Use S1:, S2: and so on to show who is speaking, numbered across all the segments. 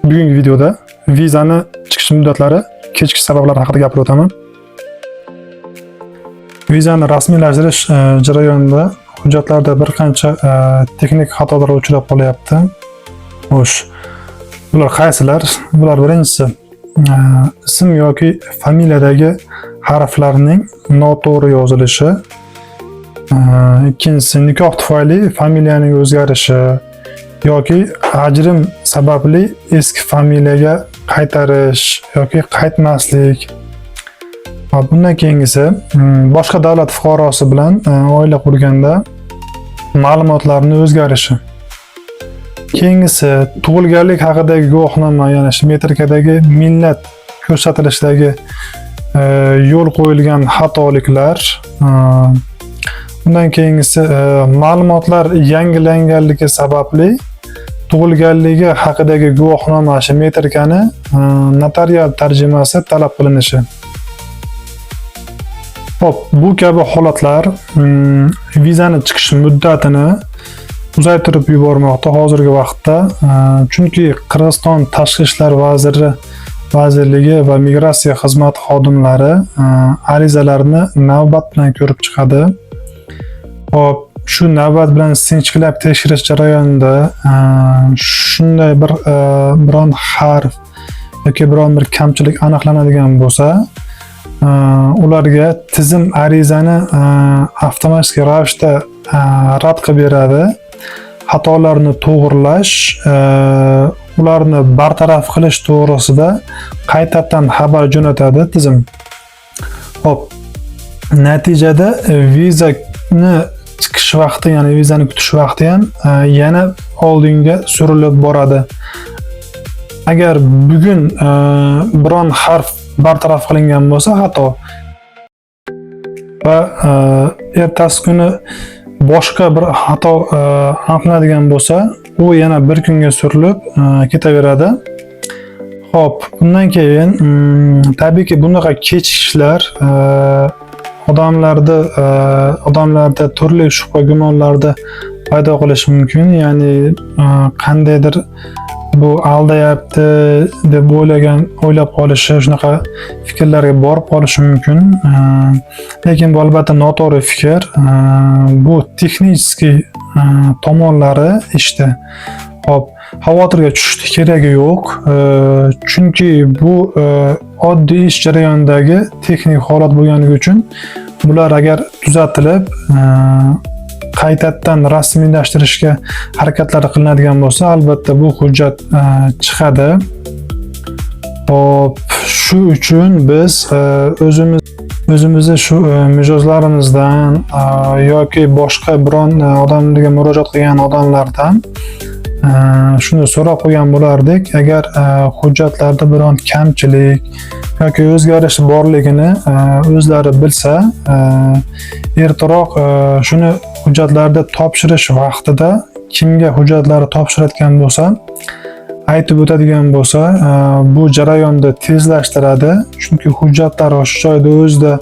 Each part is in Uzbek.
S1: Bugungi videoda vizani chiqish muddatlari, kechikish sabablari haqida gapirib o'taman. Vizani rasmiylashtirish jarayonida hujjatlarda bir qancha texnik xatolar uchrab qolyapti. Xo'sh, bular qaysilar? Bular birinchisi ism yoki familiyadagi harflarning noto'g'ri yozilishi. Ikkinchisi nikoh tufayli familiyaning o'zgarishi yoki ajrim sababli eski familiyaga qaytarish yoki qaytmaslik. Bundan keyingisi boshqa davlat fuqarosi bilan oila qurganda ma'lumotlarning o'zgarishi. Keyingisi tug'ilganlik haqidagi guvohnoma, ya'ni metrikadagi millat ko'rsatilishdagi yo'l qo'yilgan xatoliklar. Bundan keyingisi ma'lumotlar yangilanganligi sababli tug'ilganligi haqidagi guvohnoma metrikani notarial tarjimasi talab qilinishi. Hop, bu kabi holatlar vizani chiqish muddatini uzaytirib yubormoqda hozirgi vaqtda. Chunki Qirg'iziston Tashqi ishlar vazirligi va migratsiya xizmati xodimlari arizalarni navbat bilan ko'rib chiqadi. Hop, shu navbat bilan sinchiklab tekshirish jarayonida shunday biron harf yoki biron bir kamchilik aniqlanadigan bo'lsa, ularga tizim arizani avtomatik ravishda rad qilib beradi. Xatolarni to'g'rilash, ularni bartaraf qilish to'g'risida qaytadan xabar jo'natadi tizim. Hop, natijada vizani chiqish vaqti, ya'ni vizani kutish vaqti ham yana oldinga surilib boradi. Agar bugun biron harf bartaraf qilingan bo'lsa xato va ertasi kuni boshqa bir xato aniqlanadigan bo'lsa, u yana bir kunga surilib ketaveradi. Hop, bundan keyin tabiiyki bunaqa kechikishlar odamlarda turli shubha gumonlarda paydo qilishi mumkin. Ya'ni qandaydir bu aldayapti deb o'ylab qolishi, shunaqa fikrlarga borib qolishi mumkin. Lekin bu albatta noto'g'ri fikr. Bu texnik tomonlari ishda. Hop, xavotirga tushishni keragi yo'q. Chunki bu oddiy ish jarayonidagi texnik holat bo'lganligi uchun bular agar tuzatilib qaytadan rasmiylashtirishga harakatlar qilinadigan bo'lsa, albatta bu hujjat chiqadi. Hop, shu uchun biz o'zimizni shu mijozlarimizdan yoki boshqa biron odamlarga murojaat qilgan odamlardan shuni so'rab qo'ygan bo'lardik. Agar hujjatlarda biron kamchilik yoki o'zgarish borligini o'zlari bilsa, ertaroq shuni hujjatlarda topshirish vaqtida kimga hujjatlarni topshirayotgan bo'lsa, aytib o'tadigan bo'lsa, bu jarayonni tezlashtiradi. Chunki hujjatlar o'sha joyda o'zida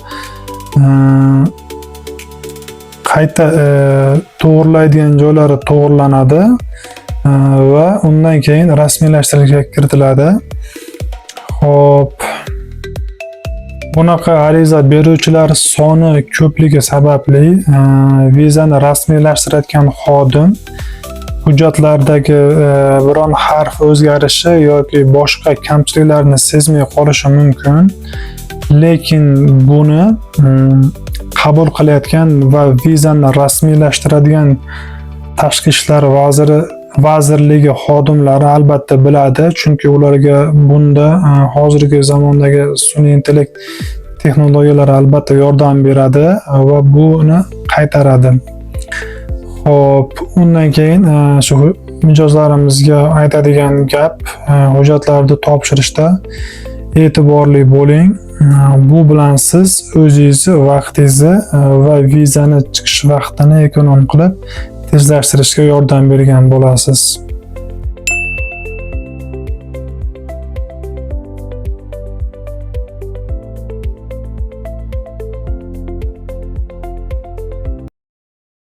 S1: qayta to'g'rilaydigan joylari to'g'rilanadi va undan keyin rasmiylashtirishga kiritiladi. Hop, bunaqa ariza beruvchilar soni ko'pligi sababli vizani rasmiylashtirayotgan xodim hujjatlardagi biron harf o'zgarishi yoki boshqa kamchiliklarni sezmay qolishi mumkin. Lekin buni qabul qilayotgan va vizani rasmiylashtiradigan Tashqi ishlar vazirligi xodimlari albatta biladi. Chunki ularga bunda hozirgi zamondagi sun'iy intellekt texnologiyalari albatta yordam beradi va buni qaytaradi. Hop, undan keyin shu mijozlarimizga aytadigan gap, hujjatlarni topshirishda e'tiborli bo'ling. Bu bilan siz o'zingizni vaqtingizni va vizani chiqish vaqtini ekonom qilib tezlashtirishga yordam bergan bo'lasiz.